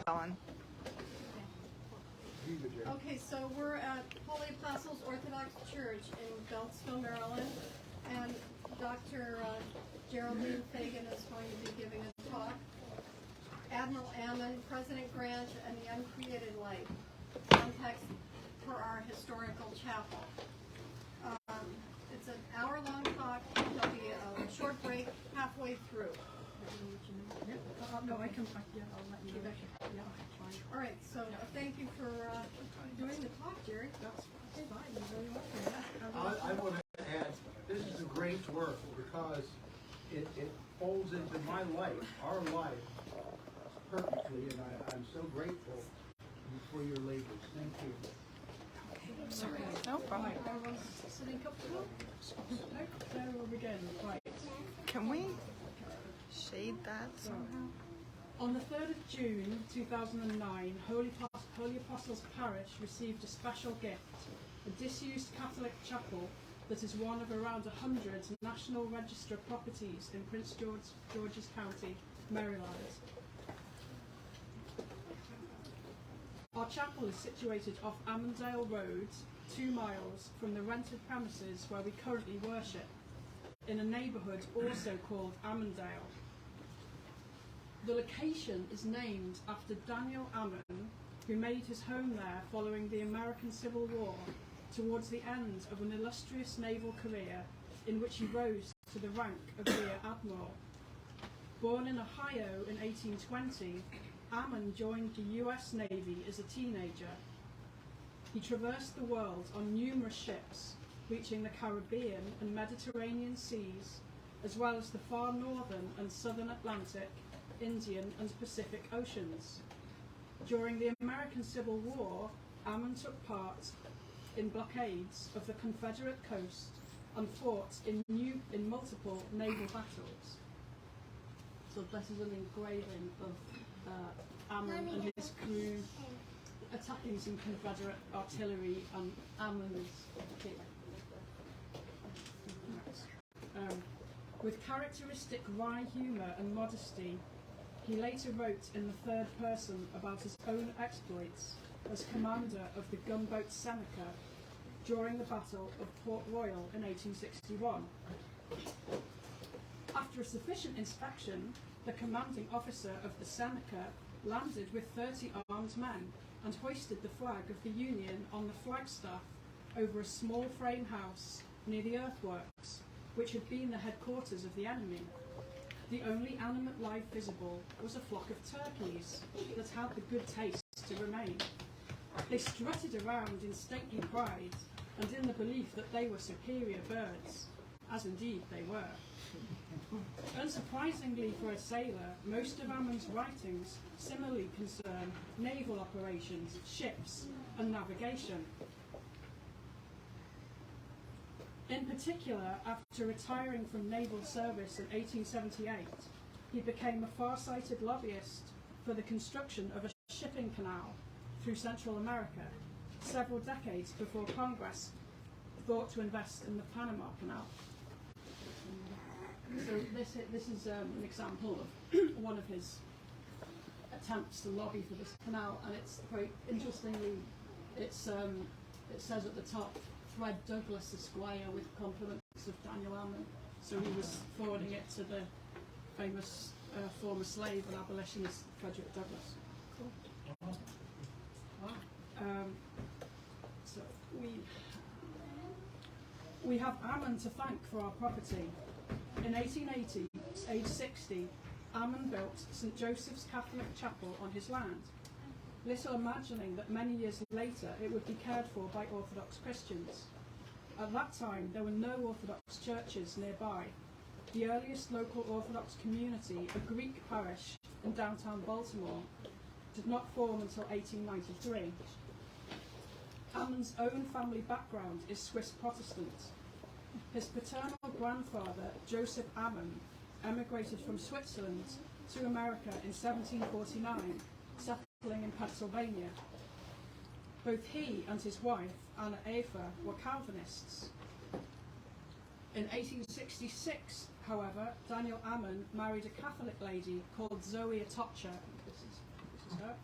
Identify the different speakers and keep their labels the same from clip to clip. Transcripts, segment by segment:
Speaker 1: going.
Speaker 2: Okay, so we're at Holy Apostles Orthodox Church in Beltsville, Maryland, and Dr. Geraldine Fagan is going to be giving a talk. Admiral Ammen, President Grant, and the Uncreated Light, context for our historical chapel. It's an hour-long talk. There'll be a short break halfway through.
Speaker 3: No, I can. Yeah, I'll let you know. Yeah, fine.
Speaker 2: All right. So thank you for doing the talk, Jerry.
Speaker 3: That's fine. You're very welcome.
Speaker 4: I want to add, this is a great work because it folds into my life, our life, perfectly, and I'm so grateful for your labors. Thank you.
Speaker 1: Sorry. No problem.
Speaker 2: Sitting comfortable.
Speaker 3: There we begin. Right.
Speaker 1: Can we shade that somehow?
Speaker 3: On the 3rd of June 2009, Holy Apostles Parish received a special gift, a disused Catholic chapel that is one of around 100 National Register properties in Prince George's County, Maryland. Our chapel is situated off Ammendale Road, 2 miles from the rented premises where we currently worship, in a neighbourhood also called Ammendale. The location is named after Daniel Ammen, who made his home there following the American Civil War, towards the end of an illustrious naval career in which he rose to the rank of Rear Admiral. Born in Ohio in 1820, Ammen joined the US Navy as a teenager. He traversed the world on numerous ships, reaching the Caribbean and Mediterranean seas, as well as the far northern and southern Atlantic, Indian and Pacific Oceans. During the American Civil War, Ammen took part in blockades of the Confederate coast and fought in multiple naval battles. So this is an engraving of Ammen and his crew attacking some Confederate artillery and Ammen's kit. With characteristic wry humour and modesty, he later wrote in the third person about his own exploits as commander of the gunboat Seneca during the Battle of Port Royal in 1861. After a sufficient inspection, the commanding officer of the Seneca landed with 30 armed men and hoisted the flag of the Union on the flagstaff over a small frame house near the earthworks, which had been the headquarters of the enemy. The only animate life visible was a flock of turkeys that had the good taste to remain. They strutted around in stately pride and in the belief that they were superior birds, as indeed they were. Unsurprisingly for a sailor, most of Ammen's writings similarly concern naval operations, ships, and navigation. In particular, after retiring from naval service in 1878, he became a far-sighted lobbyist for the construction of a shipping canal through Central America, several decades before Congress thought to invest in the Panama Canal. So this is an example of one of his attempts to lobby for this canal, and it's very interestingly, it says at the top, Fred Douglas Esquire with compliments of Daniel Ammen. So he was forwarding it to the famous former slave and abolitionist Frederick Douglass. Cool. So we have Ammen to thank for our property. In 1880, age 60, Ammen built St. Joseph's Catholic Chapel on his land, little imagining that many years later it would be cared for by Orthodox Christians. At that time, there were no Orthodox churches nearby. The earliest local Orthodox community, a Greek parish in downtown Baltimore, did not form until 1893. Ammen's own family background is Swiss Protestant. His paternal grandfather, Joseph Ammen, emigrated from Switzerland to America in 1749, settling in Pennsylvania. Both he and his wife, Anna Eva, were Calvinists. In 1866, however, Daniel Ammen married a Catholic lady called Zoe Atocha. This is her.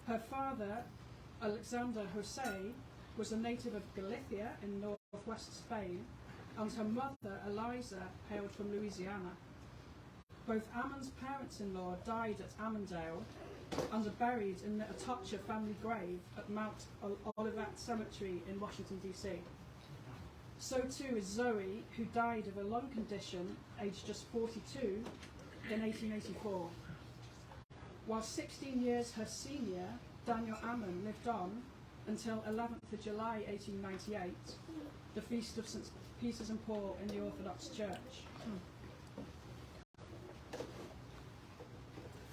Speaker 3: Her father, Alexander Jose, was a native of Galicia in northwest Spain, and her mother, Eliza, hailed from Louisiana. Both Ammen's parents-in-law died at Ammendale and are buried in the Atocha family grave at Mount Olivet Cemetery in Washington, D.C. So too is Zoe, who died of a lung condition, aged just 42, in 1884. While 16 years her senior, Daniel Ammen, lived on until 11th of July 1898, the feast of St. Peter's and Paul in the Orthodox Church.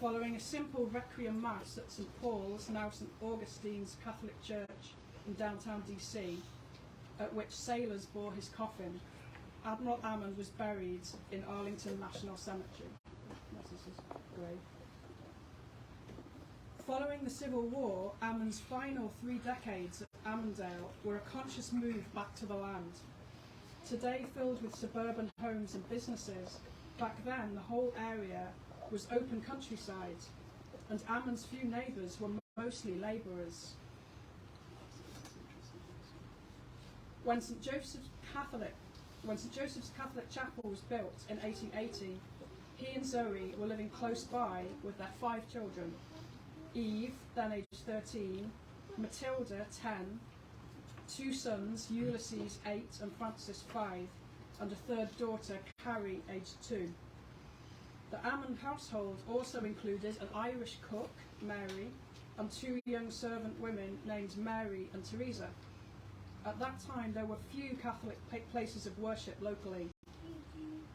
Speaker 3: Following a simple requiem mass at St. Paul's, now St. Augustine's Catholic Church in downtown DC, at which sailors bore his coffin, Admiral Ammen was buried in Arlington National Cemetery. That's his grave. Following the Civil War, Ammen's final 3 decades at Ammendale were a conscious move back to the land. Today filled with suburban homes and businesses, back then the whole area was open countryside, and Ammen's few neighbours were mostly labourers. When St. Joseph's Catholic Chapel was built in 1880, he and Zoe were living close by with their 5 children: Eve, then aged 13, Matilda, 10, 2 sons, Ulysses, 8, and Francis, 5, and a 3rd daughter, Carrie, aged 2. The Ammen household also included an Irish cook, Mary, and 2 young servant women named Mary and Teresa. At that time, there were few Catholic places of worship locally.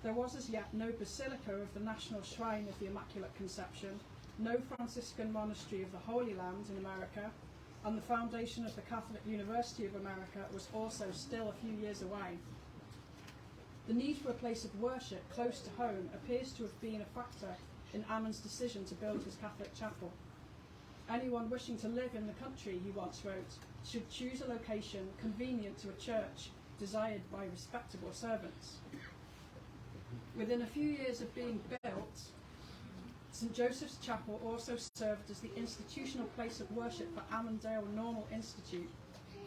Speaker 3: There was as yet no Basilica of the National Shrine of the Immaculate Conception, no Franciscan Monastery of the Holy Land in America, and the foundation of the Catholic University of America was also still a few years away. The need for a place of worship close to home appears to have been a factor in Ammen's decision to build his Catholic chapel. Anyone wishing to live in the country, he once wrote, should choose a location convenient to a church desired by respectable servants. Within a few years of being built, St. Joseph's Chapel also served as the institutional place of worship for Ammendale Normal Institute,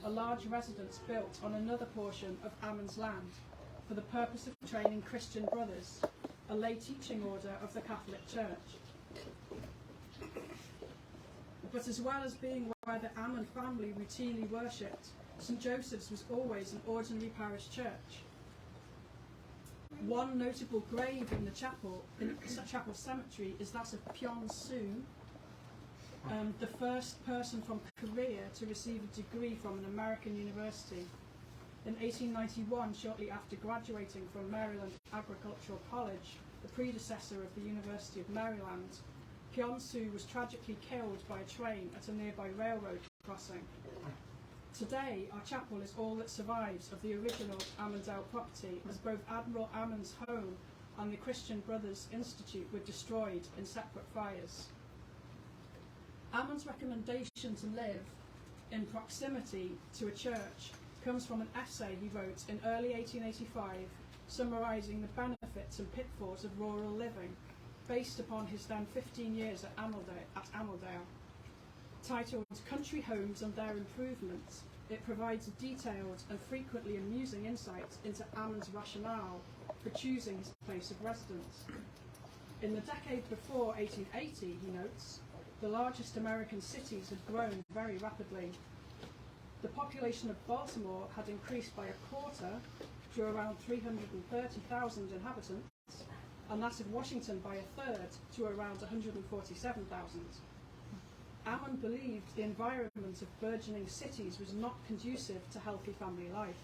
Speaker 3: a large residence built on another portion of Ammen's land for the purpose of training Christian brothers, a lay teaching order of the Catholic Church. But as well as being where the Ammen family routinely worshipped, St. Joseph's was always an ordinary parish church. One notable grave in the chapel cemetery is that of Pyon Su, the first person from Korea to receive a degree from an American university. In 1891, shortly after graduating from Maryland Agricultural College, the predecessor of the University of Maryland, Pyon Su was tragically killed by a train at a nearby railroad crossing. Today, our chapel is all that survives of the original Ammendale property, as both Admiral Ammen's home and the Christian Brothers Institute were destroyed in separate fires. Ammen's recommendation to live in proximity to a church comes from an essay he wrote in early 1885, summarising the benefits and pitfalls of rural living, based upon his then 15 years at Ammendale. Titled Country Homes and Their Improvements, it provides a detailed and frequently amusing insight into Ammen's rationale for choosing his place of residence. In the decade before 1880, he notes, the largest American cities had grown very rapidly. The population of Baltimore had increased by a quarter to around 330,000 inhabitants, and that of Washington by a third to around 147,000. Ammen believed the environment of burgeoning cities was not conducive to healthy family life.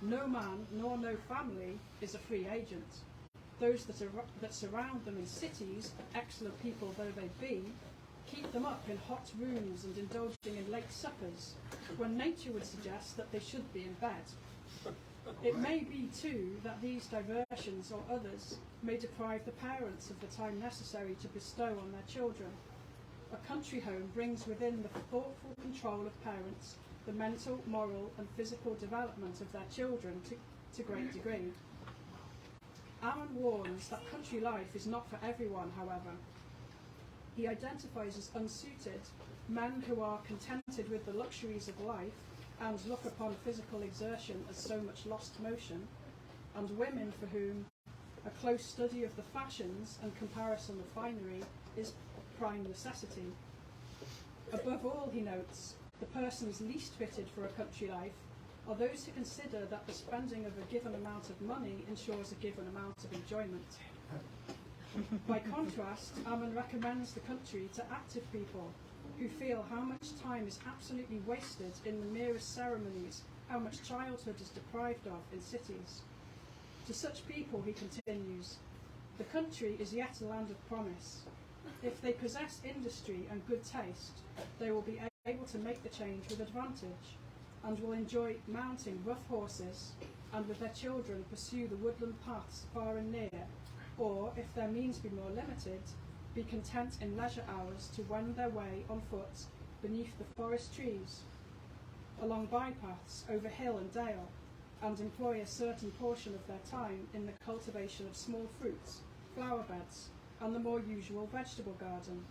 Speaker 3: No man nor no family is a free agent. Those that surround them in cities, excellent people though they be, keep them up in hot rooms and indulging in late suppers, when nature would suggest that they should be in bed. It may be, too, that these diversions or others may deprive the parents of the time necessary to bestow on their children. A country home brings within the thoughtful control of parents the mental, moral and physical development of their children to great degree. Ammen warns that country life is not for everyone, however. He identifies as unsuited men who are contented with the luxuries of life and look upon physical exertion as so much lost motion, and women for whom a close study of the fashions and comparison of finery is prime necessity. Above all, he notes, the persons least fitted for a country life are those who consider that the spending of a given amount of money ensures a given amount of enjoyment. By contrast, Ammen recommends the country to active people who feel how much time is absolutely wasted in the merest ceremonies, how much childhood is deprived of in cities. To such people, he continues, the country is yet a land of promise. If they possess industry and good taste, they will be able to make the change with advantage, and will enjoy mounting rough horses, and with their children pursue the woodland paths far and near, or, if their means be more limited, be content in leisure hours to wend their way on foot beneath the forest trees, along bypaths over hill and dale, and employ a certain portion of their time in the cultivation of small fruits, flower beds, and the more usual vegetable garden.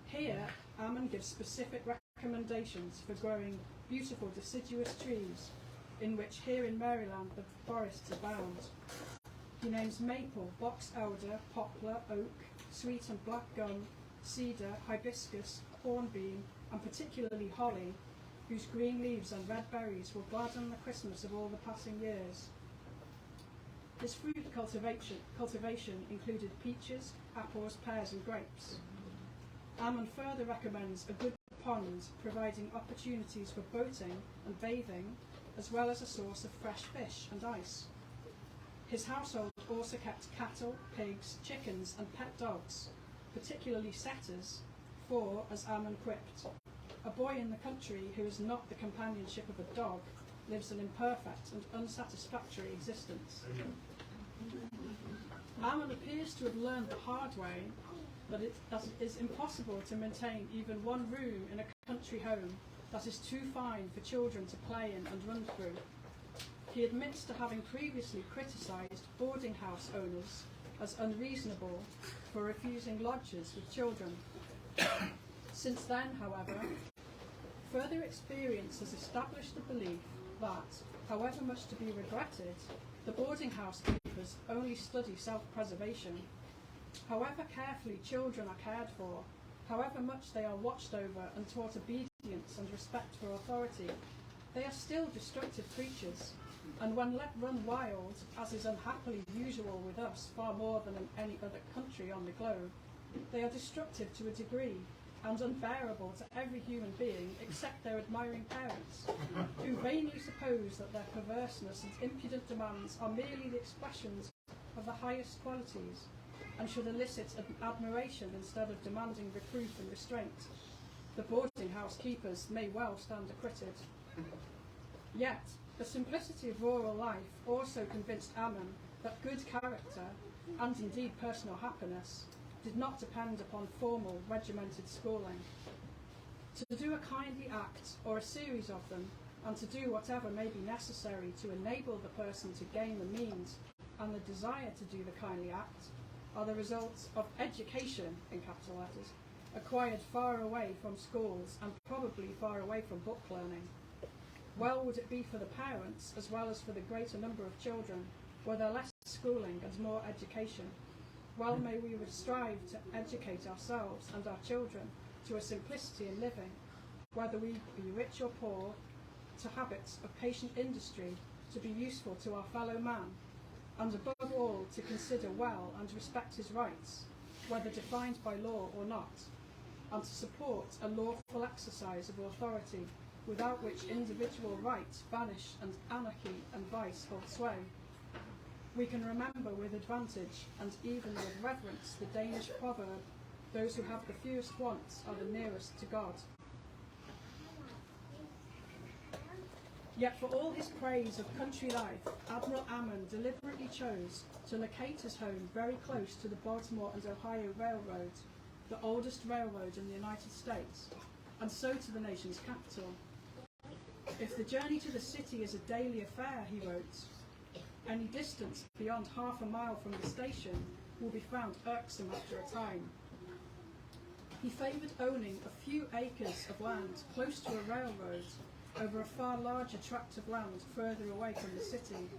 Speaker 3: Here, Ammen gives specific recommendations for growing beautiful deciduous trees, in which here in Maryland the forests abound. He names maple, box elder, poplar, oak, sweet and black gum, cedar, hibiscus, hornbeam, and particularly holly, whose green leaves and red berries will gladden the Christmas of all the passing years. His fruit cultivation included peaches, apples, pears and grapes. Ammen further recommends a good pond, providing opportunities for boating and bathing, as well as a source of fresh fish and ice. His household also kept cattle, pigs, chickens and pet dogs, particularly setters, for, as Ammen quipped, a boy in the country who is not the companionship of a dog lives an imperfect and unsatisfactory existence. Ammen appears to have learned the hard way that it is impossible to maintain even one room in a country home that is too fine for children to play in and run through. He admits to having previously criticised boarding house owners as unreasonable for refusing lodgers with children. Since then, however, further experience has established the belief that, however much to be regretted, the boarding house keepers only study self-preservation. However carefully children are cared for, however much they are watched over and taught obedience and respect for authority, they are still destructive creatures, and when let run wild, as is unhappily usual with us far more than in any other country on the globe, they are destructive to a degree, and unbearable to every human being except their admiring parents, who vainly suppose that their perverseness and impudent demands are merely the expressions of the highest qualities, and should elicit admiration instead of demanding reproof and restraint. The boarding house keepers may well stand acquitted. Yet, the simplicity of rural life also convinced Ammen that good character, and indeed personal happiness, did not depend upon formal, regimented schooling. To do a kindly act, or a series of them, and to do whatever may be necessary to enable the person to gain the means and the desire to do the kindly act, are the results of education, in capital letters, acquired far away from schools and probably far away from book learning. Well would it be for the parents, as well as for the greater number of children, were there less schooling and more education. Well may we strive to educate ourselves and our children to a simplicity in living, whether we be rich or poor, to habits of patient industry, to be useful to our fellow man, and above all to consider well and respect his rights, whether defined by law or not, and to support a lawful exercise of authority, without which individual rights vanish and anarchy and vice hold sway. We can remember with advantage, and even with reverence, the Danish proverb, those who have the fewest wants are the nearest to God. Yet for all his praise of country life, Admiral Ammen deliberately chose to locate his home very close to the Baltimore and Ohio Railroad, the oldest railroad in the United States, and so to the nation's capital. If the journey to the city is a daily affair, he wrote, any distance beyond half a mile from the station will be found irksome after a time. He favoured owning a few acres of land close to a railroad over a far larger tract of land further away from the city.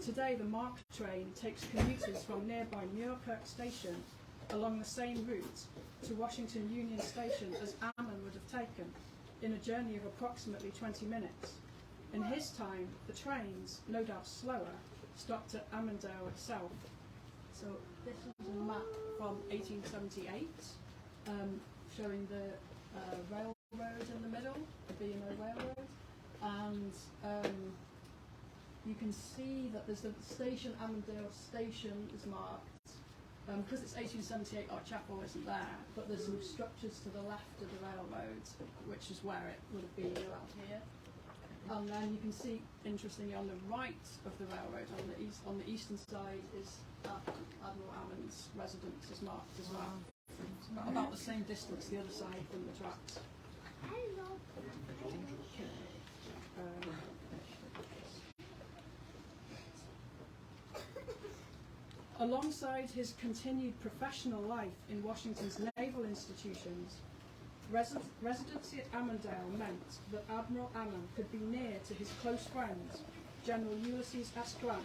Speaker 3: Today, the Mark train takes commuters from nearby Muirkirk Station along the same route to Washington Union Station as Ammen would have taken, in a journey of approximately 20 minutes. In his time, the trains, no doubt slower, stopped at Ammendale itself. So this is a map from 1878, showing the railroad in the middle, the B&O Railroad, and you can see that there's the station, Ammendale Station is marked. Because it's 1878, our chapel isn't there, but there's some structures to the left of the railroad, which is where it would have been around here. And then you can see, interestingly, on the right of the railroad, on the eastern side, is Admiral Ammen's residence is marked as well. About the same distance the other side from the tracks. Alongside his continued professional life in Washington's naval institutions, residency at Ammendale meant that Admiral Ammen could be near to his close friend, General Ulysses S. Grant,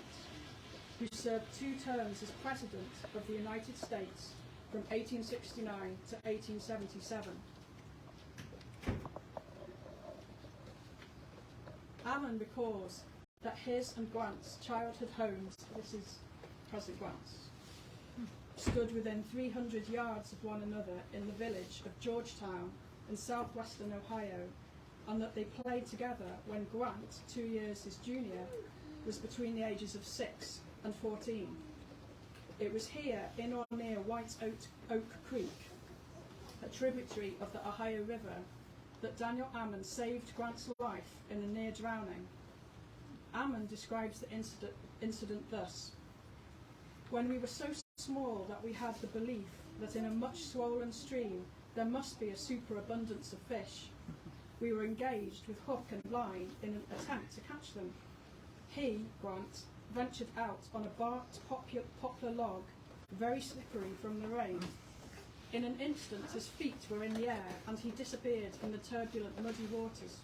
Speaker 3: who served 2 terms as President of the United States from 1869 to 1877. Ammen recalls that his and Grant's childhood homes, this is President Grant's, stood within 300 yards of one another in the village of Georgetown in southwestern Ohio, and that they played together when Grant, 2 years his junior, was between the ages of 6 and 14. It was here, in or near White Oak Creek, a tributary of the Ohio River, that Daniel Ammen saved Grant's life in a near drowning. Ammen describes the incident thus: "When we were so small that we had the belief that in a much swollen stream there must be a superabundance of fish, we were engaged with hook and line in an attempt to catch them. He, Grant, ventured out on a barked poplar log, very slippery from the rain. In an instant his feet were in the air and he disappeared in the turbulent muddy waters.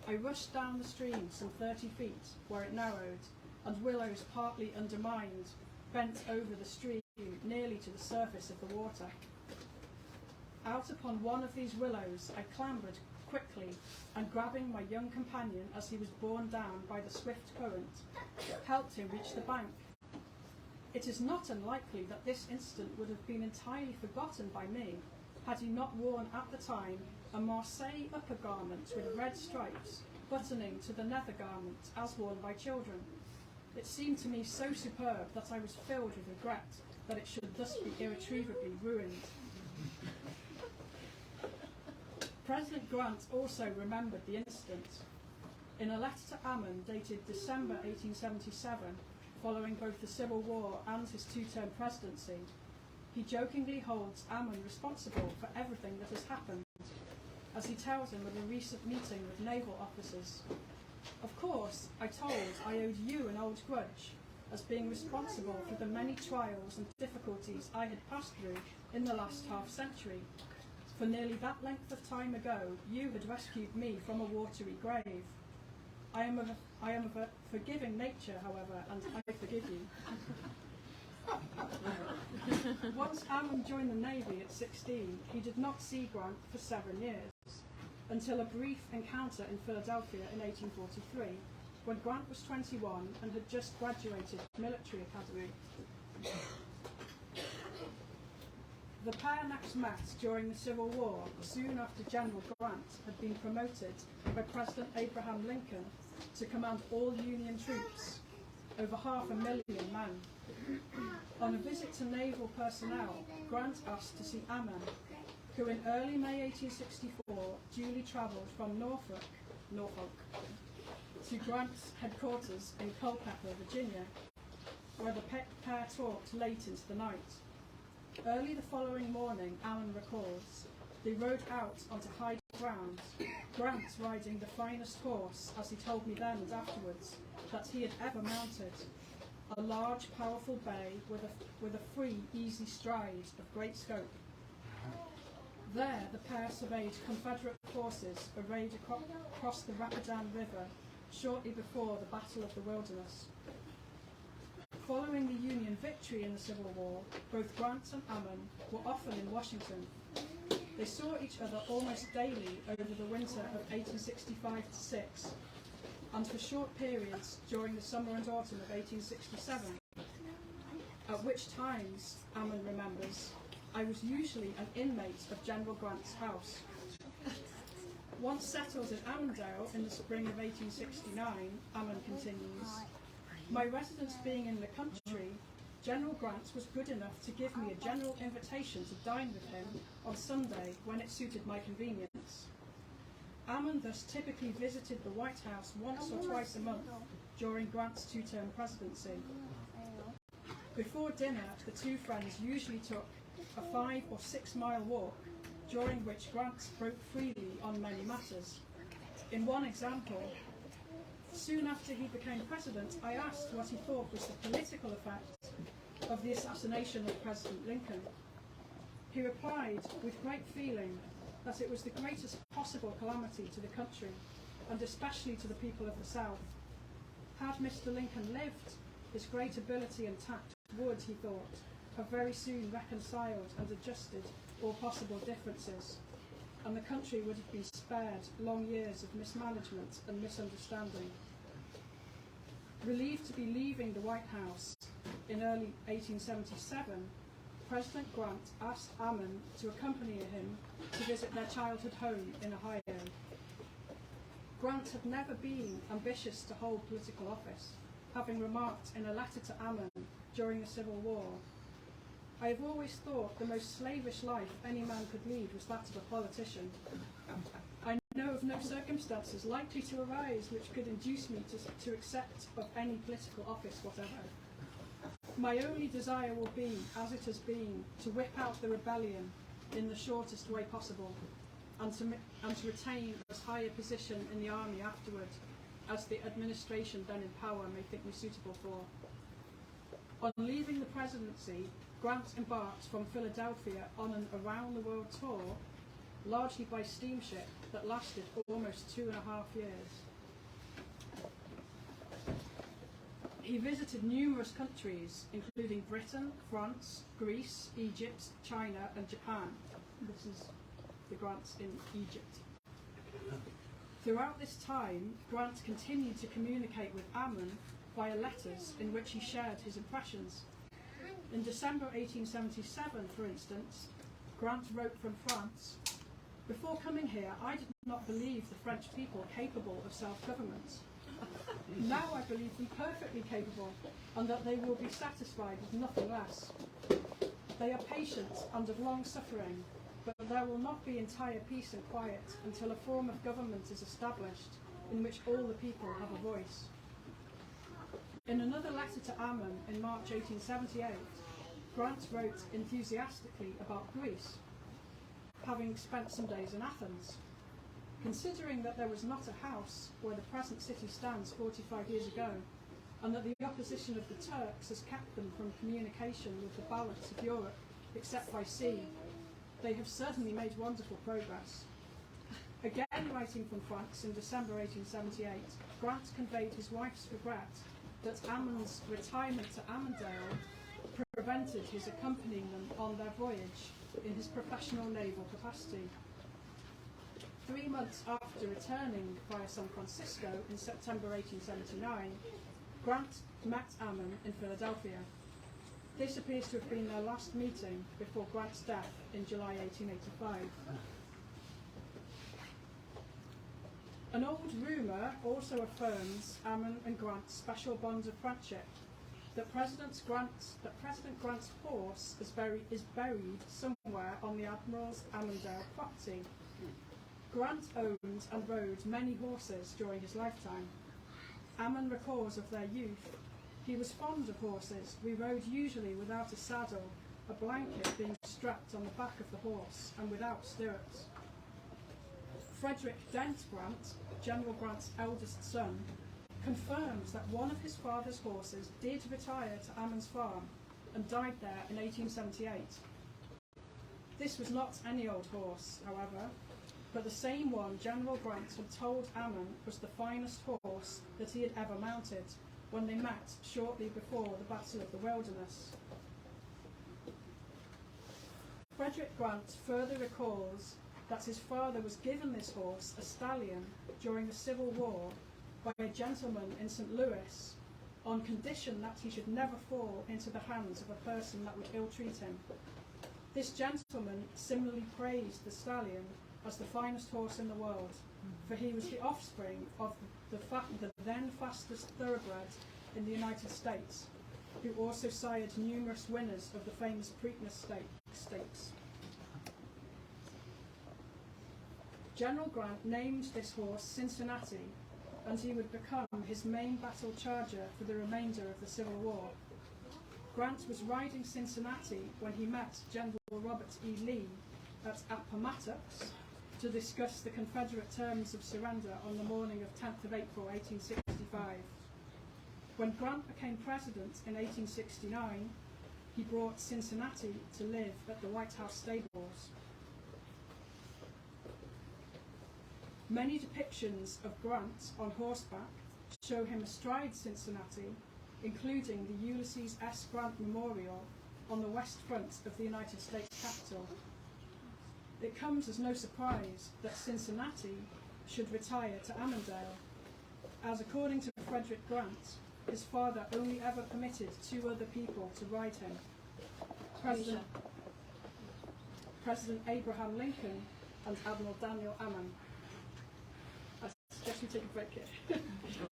Speaker 3: I rushed down the stream some 30 feet where it narrowed, and willows partly undermined bent over the stream nearly to the surface of the water. Out upon one of these willows I clambered quickly, and grabbing my young companion as he was borne down by the swift current, helped him reach the bank. It is not unlikely that this incident would have been entirely forgotten by me had he not worn at the time a Marseille upper garment with red stripes buttoning to the nether garment as worn by children. It seemed to me so superb that I was filled with regret that it should thus be irretrievably ruined." President Grant also remembered the incident. In a letter to Ammen dated December 1877, following both the Civil War and his 2-term presidency, he jokingly holds Ammen responsible for everything that has happened, as he tells him of a recent meeting with naval officers. "Of course, I owed you an old grudge, as being responsible for the many trials and difficulties I had passed through in the last half-century. For nearly that length of time ago, you had rescued me from a watery grave. I am of a forgiving nature, however, and I forgive you." Once Ammen joined the Navy at 16, he did not see Grant for 7 years, until a brief encounter in Philadelphia in 1843, when Grant was 21 and had just graduated military academy. The pair next met during the Civil War, soon after General Grant had been promoted by President Abraham Lincoln to command all Union troops, over 500,000 men. On a visit to naval personnel, Grant asked to see Ammen, who in early May 1864 duly travelled from Norfolk, to Grant's headquarters in Culpeper, Virginia, where the pair talked late into the night. Early the following morning, Ammen recalls, they rode out onto high ground, Grant riding the finest horse, as he told me then and afterwards, that he had ever mounted, a large, powerful bay with a free, easy stride of great scope. There, the pair surveyed Confederate forces arrayed across the Rapidan River shortly before the Battle of the Wilderness. Following the Union victory in the Civil War, both Grant and Ammen were often in Washington. They saw each other almost daily over the winter of 1865-6, and for short periods during the summer and autumn of 1867, at which times, Ammen remembers, I was usually an inmate of General Grant's house. Once settled in Ammendale in the spring of 1869, Ammen continues, my residence being in the country, General Grant was good enough to give me a general invitation to dine with him on Sunday when it suited my convenience. Ammen thus typically visited the White House once or twice a month during Grant's two-term presidency. Before dinner, the two friends usually took a 5 or 6 mile walk, during which Grant spoke freely on many matters. In one example, soon after he became president, I asked what he thought was the political effect of the assassination of President Lincoln. He replied with great feeling that it was the greatest possible calamity to the country, and especially to the people of the South. Had Mr. Lincoln lived, his great ability and tact would, he thought, have very soon reconciled and adjusted all possible differences, and the country would have been spared long years of mismanagement and misunderstanding. Relieved to be leaving the White House in early 1877, President Grant asked Ammen to accompany him to visit their childhood home in Ohio. Grant had never been ambitious to hold political office, having remarked in a letter to Ammen during the Civil War, I have always thought the most slavish life any man could lead was that of a politician. I know of no circumstances likely to arise which could induce me to accept of any political office whatever. My only desire will be, as it has been, to whip out the rebellion in the shortest way possible, and to retain as high a position in the army afterward as the administration then in power may think me suitable for. On leaving the presidency, Grant embarked from Philadelphia on an around-the-world tour, largely by steamship, that lasted almost 2.5 years. He visited numerous countries, including Britain, France, Greece, Egypt, China, and Japan. This is the Grants in Egypt. Throughout this time, Grant continued to communicate with Ammen via letters in which he shared his impressions. In December 1877, for instance, Grant wrote from France, before coming here, I did not believe the French people capable of self-government. Now I believe them perfectly capable, and that they will be satisfied with nothing less. They are patient and of long suffering, but there will not be entire peace and quiet until a form of government is established in which all the people have a voice. In another letter to Ammen in March 1878, Grant wrote enthusiastically about Greece, having spent some days in Athens. Considering that there was not a house where the present city stands 45 years ago, and that the opposition of the Turks has kept them from communication with the balance of Europe except by sea, they have certainly made wonderful progress. Again writing from France in December 1878, Grant conveyed his wife's regret that Ammen's retirement to Ammendale prevented his accompanying them on their voyage in his professional naval capacity. 3 months after returning via San Francisco in September 1879, Grant met Ammen in Philadelphia. This appears to have been their last meeting before Grant's death in July 1885. An old rumour also affirms Ammen and Grant's special bonds of friendship, that President Grant's horse is buried somewhere on the Admiral's Ammendale property. Grant owned and rode many horses during his lifetime. Ammen recalls of their youth. He was fond of horses. We rode usually without a saddle, a blanket being strapped on the back of the horse and without stirrups. Frederick Dent Grant, General Grant's eldest son, confirms that one of his father's horses did retire to Ammen's farm and died there in 1878. This was not any old horse, however, but the same one General Grant had told Ammen was the finest horse that he had ever mounted when they met shortly before the Battle of the Wilderness. Frederick Grant further recalls that his father was given this horse, a stallion, during the Civil War by a gentleman in St. Louis on condition that he should never fall into the hands of a person that would ill-treat him. This gentleman similarly praised the stallion as the finest horse in the world, for he was the offspring of the then fastest thoroughbred in the United States, who also sired numerous winners of the famous Preakness Stakes. General Grant named this horse Cincinnati, and he would become his main battle charger for the remainder of the Civil War. Grant was riding Cincinnati when he met General Robert E. Lee at Appomattox to discuss the Confederate terms of surrender on the morning of 10th of April 1865. When Grant became president in 1869, he brought Cincinnati to live at the White House stables. Many depictions of Grant on horseback show him astride Cincinnati, including the Ulysses S. Grant Memorial on the west front of the United States Capitol. It comes as no surprise that Cincinnati should retire to Ammendale, as according to Frederick Grant, his father only ever permitted 2 other people to ride him, President Abraham Lincoln and Admiral Daniel Ammen. I suggest we take a break here.